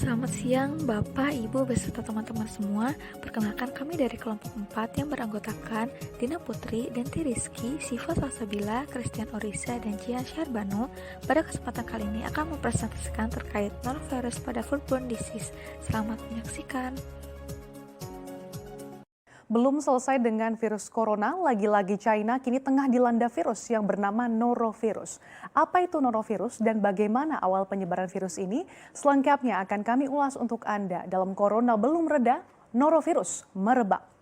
Selamat siang Bapak, Ibu, beserta teman-teman semua. Perkenalkan kami dari kelompok 4 yang beranggotakan Dina Putri, Denti Rizky, Siva Salsabila, Christian Orisa, dan Jian Syarbano. Pada kesempatan kali ini akan mempresentasikan terkait norovirus pada foodborne disease. Selamat menyaksikan. Belum selesai dengan virus corona, lagi-lagi China kini tengah dilanda virus yang bernama norovirus. Apa itu norovirus dan bagaimana awal penyebaran virus ini? Selengkapnya akan kami ulas untuk Anda. Dalam corona belum reda, norovirus merebak.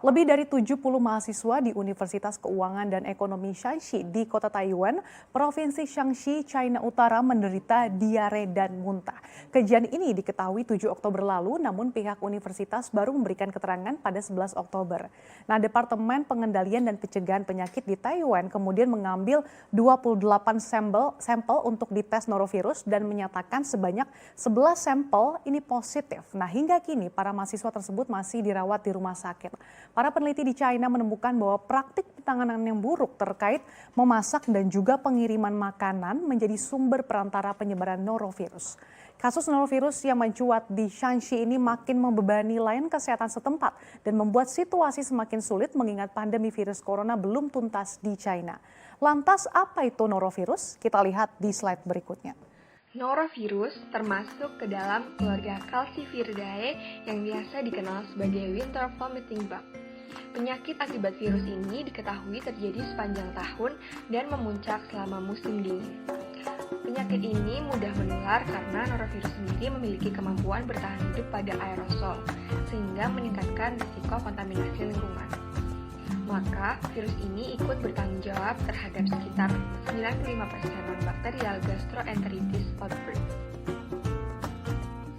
Lebih dari 70 mahasiswa di Universitas Keuangan dan Ekonomi Shaanxi di kota Taiyuan, Provinsi Shaanxi, China Utara menderita diare dan muntah. Kejadian ini diketahui 7 Oktober lalu, namun pihak universitas baru memberikan keterangan pada 11 Oktober. Nah, Departemen Pengendalian dan Pencegahan Penyakit di Taiwan kemudian mengambil 28 sampel untuk dites norovirus dan menyatakan sebanyak 11 sampel ini positif. Nah, hingga kini para mahasiswa tersebut masih dirawat di rumah sakit. Para peneliti di China menemukan bahwa praktik penanganan yang buruk terkait memasak dan juga pengiriman makanan menjadi sumber perantara penyebaran norovirus. Kasus norovirus yang mencuat di Shaanxi ini makin membebani layanan kesehatan setempat dan membuat situasi semakin sulit mengingat pandemi virus corona belum tuntas di China. Lantas apa itu norovirus? Kita lihat di slide berikutnya. Norovirus termasuk ke dalam keluarga Calciviridae yang biasa dikenal sebagai winter vomiting bug. Penyakit akibat virus ini diketahui terjadi sepanjang tahun dan memuncak selama musim dingin. Penyakit ini mudah menular karena norovirus sendiri memiliki kemampuan bertahan hidup pada aerosol, sehingga meningkatkan risiko kontaminasi lingkungan. Maka, virus ini ikut bertanggung jawab terhadap sekitar 95% non-bakterial gastroenteritis outbreak.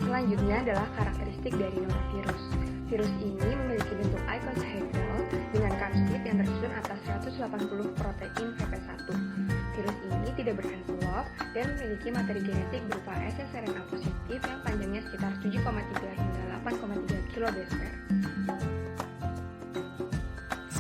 Selanjutnya adalah karakteristik dari norovirus. Virus ini memiliki bentuk icosahedral dengan kapsid yang tersusun atas 180 protein VP1. Virus ini tidak berenvelop dan memiliki materi genetik berupa ssRNA positif yang panjangnya sekitar 7,3 hingga 8,3 kbps.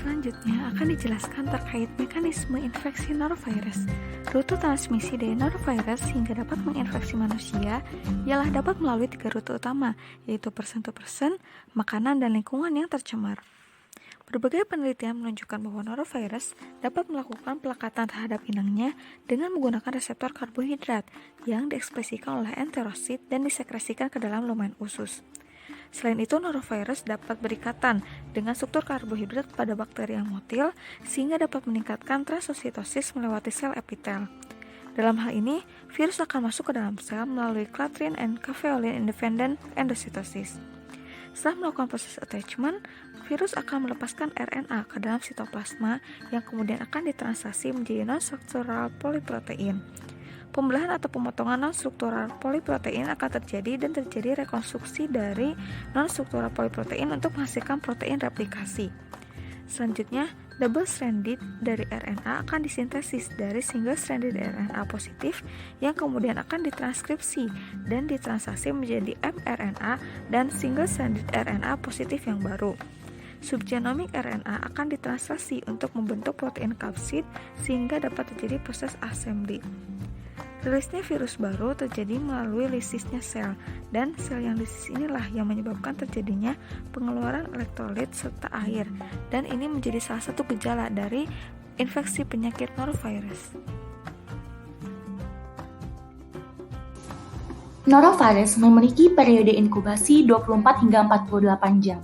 Selanjutnya akan dijelaskan terkait mekanisme infeksi norovirus. Rute transmisi dari norovirus hingga dapat menginfeksi manusia ialah dapat melalui 3 rute utama, yaitu person to person, makanan, dan lingkungan yang tercemar. Berbagai penelitian menunjukkan bahwa norovirus dapat melakukan pelekatan terhadap inangnya dengan menggunakan reseptor karbohidrat yang diekspresikan oleh enterosit dan disekresikan ke dalam lumen usus. Selain itu, norovirus dapat berikatan dengan struktur karbohidrat pada bakteri yang motil sehingga dapat meningkatkan transositosis melewati sel epitel. Dalam hal ini, virus akan masuk ke dalam sel melalui clathrin and caveolin independent endocytosis. Setelah melakukan proses attachment, virus akan melepaskan RNA ke dalam sitoplasma yang kemudian akan ditranslasi menjadi non-struktural polyprotein. Pembelahan atau pemotongan non-struktural polyprotein akan terjadi dan terjadi rekonstruksi dari non-struktural polyprotein untuk menghasilkan protein replikasi. Selanjutnya, double-stranded dari RNA akan disintesis dari single-stranded RNA positif yang kemudian akan ditranskripsi dan ditranslasi menjadi mRNA dan single-stranded RNA positif yang baru. Subgenomic RNA akan ditranslasi untuk membentuk protein kapsid sehingga dapat terjadi proses assembly. Rilisnya virus baru terjadi melalui lisisnya sel, dan sel yang lisis inilah yang menyebabkan terjadinya pengeluaran elektrolit serta air, dan ini menjadi salah satu gejala dari infeksi penyakit norovirus. Norovirus memiliki periode inkubasi 24 hingga 48 jam.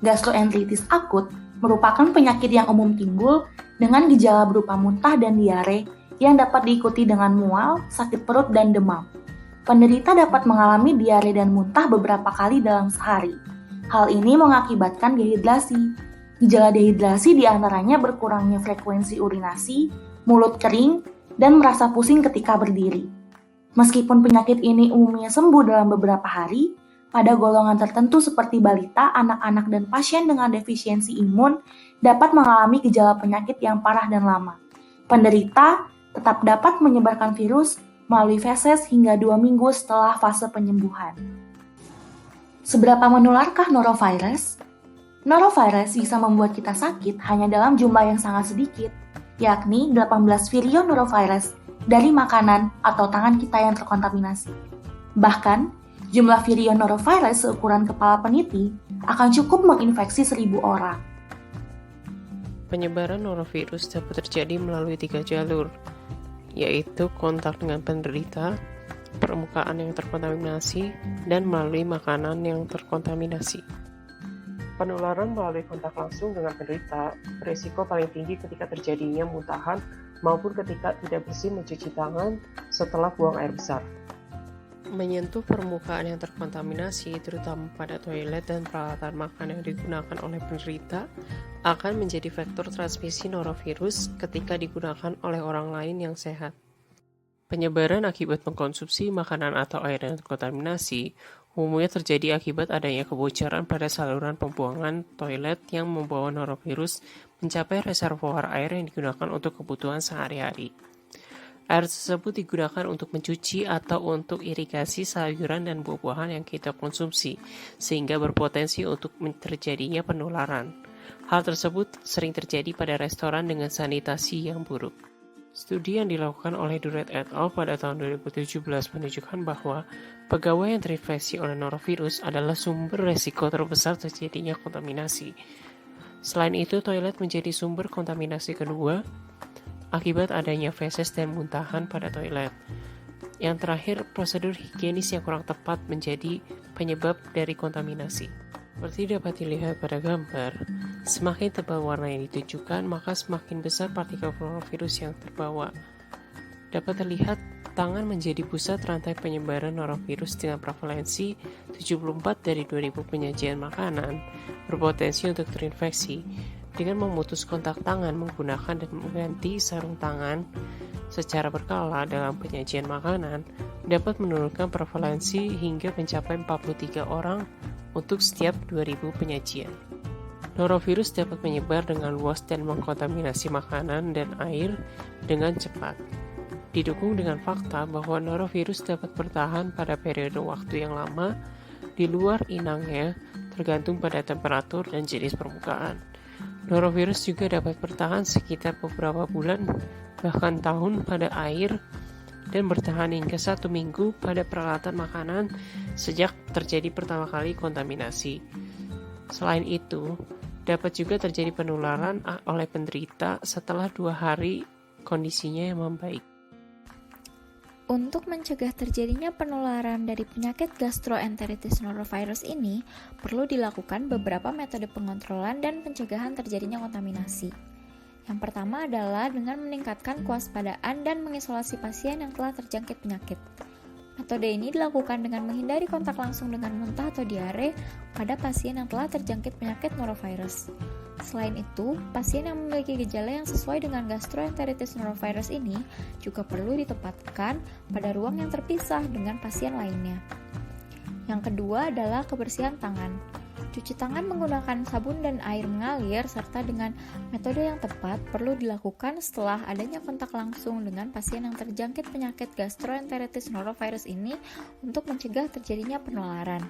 Gastroenteritis akut merupakan penyakit yang umum timbul dengan gejala berupa muntah dan diare yang dapat diikuti dengan mual, sakit perut, dan demam. Penderita dapat mengalami diare dan muntah beberapa kali dalam sehari. Hal ini mengakibatkan dehidrasi. Gejala dehidrasi diantaranya berkurangnya frekuensi urinasi, mulut kering, dan merasa pusing ketika berdiri. Meskipun penyakit ini umumnya sembuh dalam beberapa hari, pada golongan tertentu seperti balita, anak-anak, dan pasien dengan defisiensi imun dapat mengalami gejala penyakit yang parah dan lama. Penderita tetap dapat menyebarkan virus melalui feses hingga 2 minggu setelah fase penyembuhan. Seberapa menularkah norovirus? Norovirus bisa membuat kita sakit hanya dalam jumlah yang sangat sedikit, yakni 18 virion norovirus dari makanan atau tangan kita yang terkontaminasi. Bahkan, jumlah virion norovirus seukuran kepala peniti akan cukup menginfeksi 1.000 orang. Penyebaran norovirus dapat terjadi melalui 3 jalur, yaitu kontak dengan penderita, permukaan yang terkontaminasi, dan melalui makanan yang terkontaminasi. Penularan melalui kontak langsung dengan penderita berisiko paling tinggi ketika terjadinya muntahan maupun ketika tidak bersih mencuci tangan setelah buang air besar. Menyentuh permukaan yang terkontaminasi, terutama pada toilet dan peralatan makan yang digunakan oleh penderita, akan menjadi vektor transmisi norovirus ketika digunakan oleh orang lain yang sehat. Penyebaran akibat mengkonsumsi makanan atau air yang terkontaminasi umumnya terjadi akibat adanya kebocoran pada saluran pembuangan toilet yang membawa norovirus mencapai reservoir air yang digunakan untuk kebutuhan sehari-hari. Air tersebut digunakan untuk mencuci atau untuk irigasi sayuran dan buah-buahan yang kita konsumsi, sehingga berpotensi untuk terjadinya penularan. Hal tersebut sering terjadi pada restoran dengan sanitasi yang buruk. Studi yang dilakukan oleh Duret et al. Pada tahun 2017 menunjukkan bahwa pegawai yang terinfeksi oleh norovirus adalah sumber resiko terbesar terjadinya kontaminasi. Selain itu, toilet menjadi sumber kontaminasi kedua akibat adanya feses dan muntahan pada toilet. Yang terakhir, prosedur higienis yang kurang tepat menjadi penyebab dari kontaminasi. Seperti dapat dilihat pada gambar, semakin tebal warna yang ditunjukkan, maka semakin besar partikel norovirus yang terbawa. Dapat terlihat, tangan menjadi pusat rantai penyebaran norovirus dengan prevalensi 74 dari 2000 penyajian makanan berpotensi untuk terinfeksi. Dengan memutus kontak tangan menggunakan dan mengganti sarung tangan secara berkala dalam penyajian makanan dapat menurunkan prevalensi hingga mencapai 43 orang untuk setiap 2000 penyajian. Norovirus dapat menyebar dengan luas dan mengkontaminasi makanan dan air dengan cepat. Didukung dengan fakta bahwa norovirus dapat bertahan pada periode waktu yang lama di luar inangnya tergantung pada temperatur dan jenis permukaan. Norovirus juga dapat bertahan sekitar beberapa bulan bahkan tahun pada air dan bertahan hingga 1 minggu pada peralatan makanan sejak terjadi pertama kali kontaminasi. Selain itu, dapat juga terjadi penularan oleh penderita setelah 2 hari kondisinya yang membaik. Untuk mencegah terjadinya penularan dari penyakit gastroenteritis norovirus ini, perlu dilakukan beberapa metode pengontrolan dan pencegahan terjadinya kontaminasi. Yang pertama adalah dengan meningkatkan kewaspadaan dan mengisolasi pasien yang telah terjangkit penyakit. Metode ini dilakukan dengan menghindari kontak langsung dengan muntah atau diare pada pasien yang telah terjangkit penyakit norovirus. Selain itu, pasien yang memiliki gejala yang sesuai dengan gastroenteritis norovirus ini juga perlu ditempatkan pada ruang yang terpisah dengan pasien lainnya. Yang kedua adalah kebersihan tangan. Cuci tangan menggunakan sabun dan air mengalir serta dengan metode yang tepat perlu dilakukan setelah adanya kontak langsung dengan pasien yang terjangkit penyakit gastroenteritis norovirus ini untuk mencegah terjadinya penularan.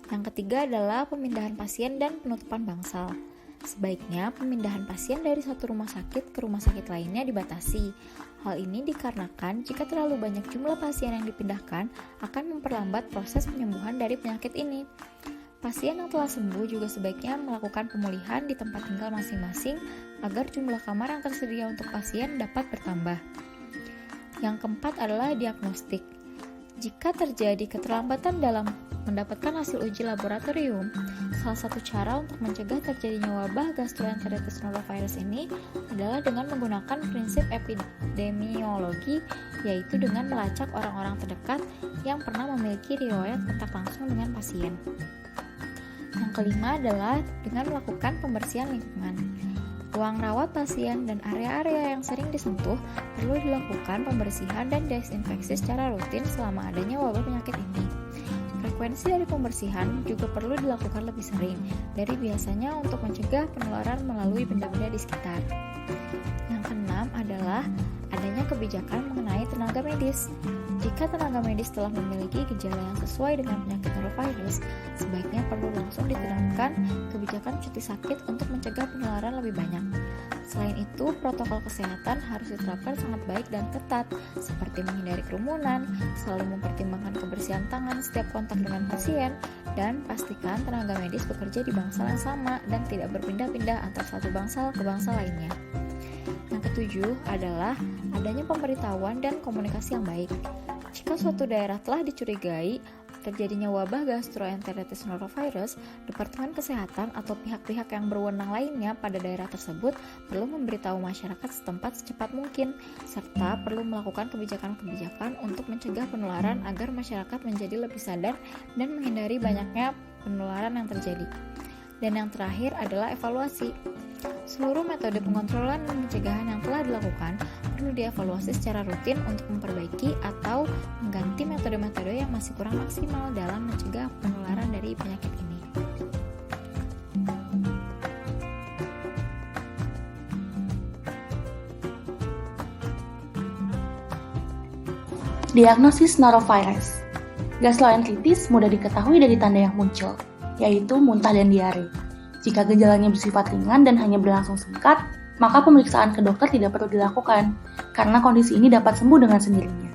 Yang ketiga adalah pemindahan pasien dan penutupan bangsal. Sebaiknya pemindahan pasien dari satu rumah sakit ke rumah sakit lainnya dibatasi. Hal ini dikarenakan jika terlalu banyak jumlah pasien yang dipindahkan akan memperlambat proses penyembuhan dari penyakit ini. Pasien yang telah sembuh juga sebaiknya melakukan pemulihan di tempat tinggal masing-masing agar jumlah kamar yang tersedia untuk pasien dapat bertambah. Yang keempat adalah diagnostik. Jika terjadi keterlambatan dalam mendapatkan hasil uji laboratorium, salah satu cara untuk mencegah terjadinya wabah gastroenteritis norovirus ini adalah dengan menggunakan prinsip epidemiologi, yaitu dengan melacak orang-orang terdekat yang pernah memiliki riwayat kontak langsung dengan pasien. Yang kelima adalah dengan melakukan pembersihan lingkungan. Ruang rawat pasien dan area-area yang sering disentuh perlu dilakukan pembersihan dan desinfeksi secara rutin selama adanya wabah penyakit ini. Frekuensi dari pembersihan juga perlu dilakukan lebih sering dari biasanya untuk mencegah penularan melalui benda-benda di sekitar. Yang keenam adalah adanya kebijakan mengenai tenaga medis. Jika tenaga medis telah memiliki gejala yang sesuai dengan penyakit norovirus, sebaiknya perlu langsung diterapkan kebijakan cuti sakit untuk mencegah penularan lebih banyak. Selain itu, protokol kesehatan harus diterapkan sangat baik dan ketat, seperti menghindari kerumunan, selalu mempertimbangkan kebersihan tangan setiap kontak dengan pasien, dan pastikan tenaga medis bekerja di bangsal yang sama dan tidak berpindah-pindah antar satu bangsal ke bangsal lainnya. Yang ketujuh adalah adanya pemberitahuan dan komunikasi yang baik. Jika suatu daerah telah dicurigai terjadinya wabah gastroenteritis norovirus, Departemen Kesehatan atau pihak-pihak yang berwenang lainnya pada daerah tersebut perlu memberitahu masyarakat setempat secepat mungkin, serta perlu melakukan kebijakan-kebijakan untuk mencegah penularan agar masyarakat menjadi lebih sadar dan menghindari banyaknya penularan yang terjadi. Dan yang terakhir adalah evaluasi. Seluruh metode pengontrolan dan pencegahan yang telah dilakukan perlu dievaluasi secara rutin untuk memperbaiki atau mengganti metode-metode yang masih kurang maksimal dalam mencegah penularan dari penyakit ini. Diagnosis norovirus. Gastroenteritis mudah diketahui dari tanda yang muncul, yaitu muntah dan diare. Jika gejalanya bersifat ringan dan hanya berlangsung singkat, maka pemeriksaan ke dokter tidak perlu dilakukan, karena kondisi ini dapat sembuh dengan sendirinya.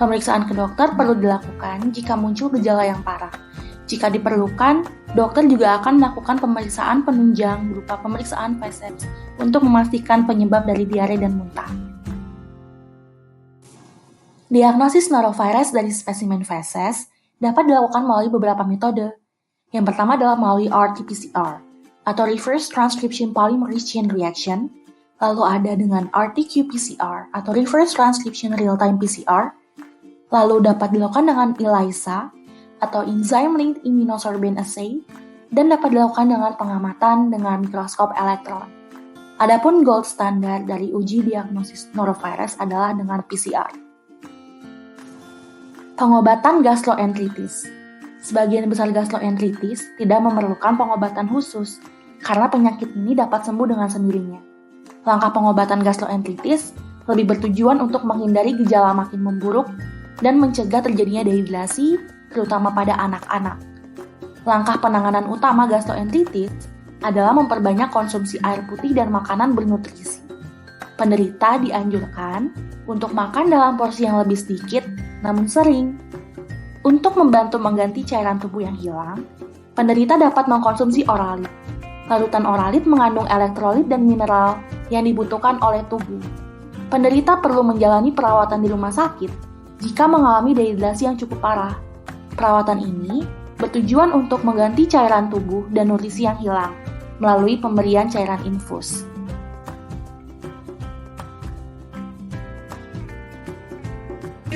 Pemeriksaan ke dokter perlu dilakukan jika muncul gejala yang parah. Jika diperlukan, dokter juga akan melakukan pemeriksaan penunjang berupa pemeriksaan forceps untuk memastikan penyebab dari diare dan muntah. Diagnosis norovirus dari spesimen feses dapat dilakukan melalui beberapa metode. Yang pertama adalah melalui RT-PCR, atau Reverse Transcription Polymerase Chain Reaction, lalu ada dengan RT-qPCR, atau Reverse Transcription Real-Time PCR, lalu dapat dilakukan dengan ELISA, atau Enzyme Linked Immunosorbent Assay, dan dapat dilakukan dengan pengamatan dengan mikroskop elektron. Adapun gold standar dari uji diagnosis norovirus adalah dengan PCR. Pengobatan gastroenteritis. Sebagian besar gastroenteritis tidak memerlukan pengobatan khusus, karena penyakit ini dapat sembuh dengan sendirinya. Langkah pengobatan gastroenteritis lebih bertujuan untuk menghindari gejala makin memburuk dan mencegah terjadinya dehidrasi, terutama pada anak-anak. Langkah penanganan utama gastroenteritis adalah memperbanyak konsumsi air putih dan makanan bernutrisi. Penderita dianjurkan untuk makan dalam porsi yang lebih sedikit, namun sering. Untuk membantu mengganti cairan tubuh yang hilang, penderita dapat mengkonsumsi oralit. Larutan oralit mengandung elektrolit dan mineral yang dibutuhkan oleh tubuh. Penderita perlu menjalani perawatan di rumah sakit jika mengalami dehidrasi yang cukup parah. Perawatan ini bertujuan untuk mengganti cairan tubuh dan nutrisi yang hilang melalui pemberian cairan infus.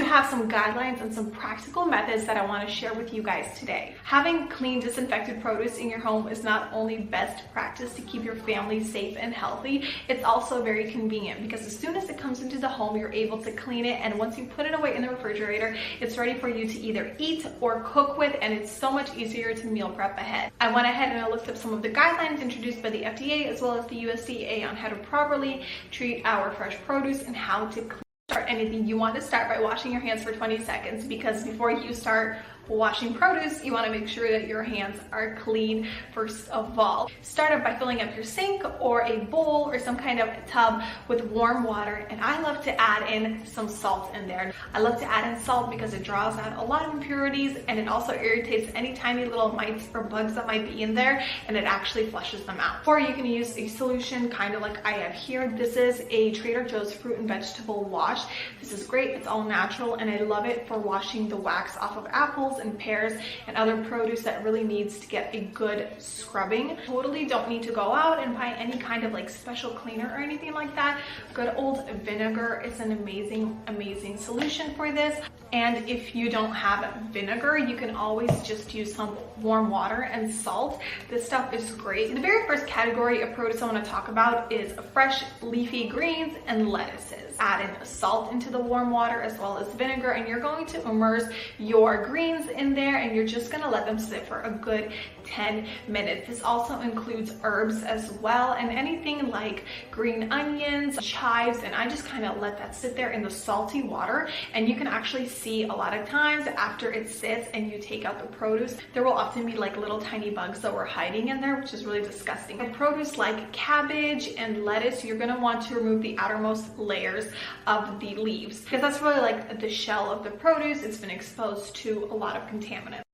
Have some guidelines and some practical methods that I want to share with you guys today. Having clean, disinfected produce in your home is not only best practice to keep your family safe and healthy, it's also very convenient because as soon as it comes into the home, you're able to clean it, and once you put it away in the refrigerator, it's ready for you to either eat or cook with, and it's so much easier to meal prep ahead. I went ahead and I looked up some of the guidelines introduced by the FDA as well as the USDA on how to properly treat our fresh produce and how to start anything. You want to start by washing your hands for 20 seconds because before you start washing produce, you want to make sure that your hands are clean first of all. Start up by filling up your sink or a bowl or some kind of tub with warm water, and I love to add in some salt in there. I love to add in salt because it draws out a lot of impurities and it also irritates any tiny little mites or bugs that might be in there, and it actually flushes them out. Or you can use a solution kind of like I have here. This is a Trader Joe's fruit and vegetable wash. This is great, it's all natural, and I love it for washing the wax off of apples and pears and other produce that really needs to get a good scrubbing. Totally don't need to go out and buy any kind of like special cleaner or anything like that. Good old vinegar is an amazing solution for this. And if you don't have vinegar, you can always just use some warm water and salt. This stuff is great. The very first category of produce I want to talk about is fresh leafy greens and lettuces. add in salt into the warm water as well as vinegar, and you're going to immerse your greens in there, and you're just gonna let them sit for a good 10 minutes. This also includes herbs as well, and anything like green onions, chives, and I just kind of let that sit there in the salty water. And you can actually see a lot of times after it sits and you take out the produce, there will often be like little tiny bugs that were hiding in there, which is really disgusting. For produce like cabbage and lettuce, you're going to want to remove the outermost layers of the leaves, because that's really like the shell of the produce. It's been exposed to a lot of contaminants.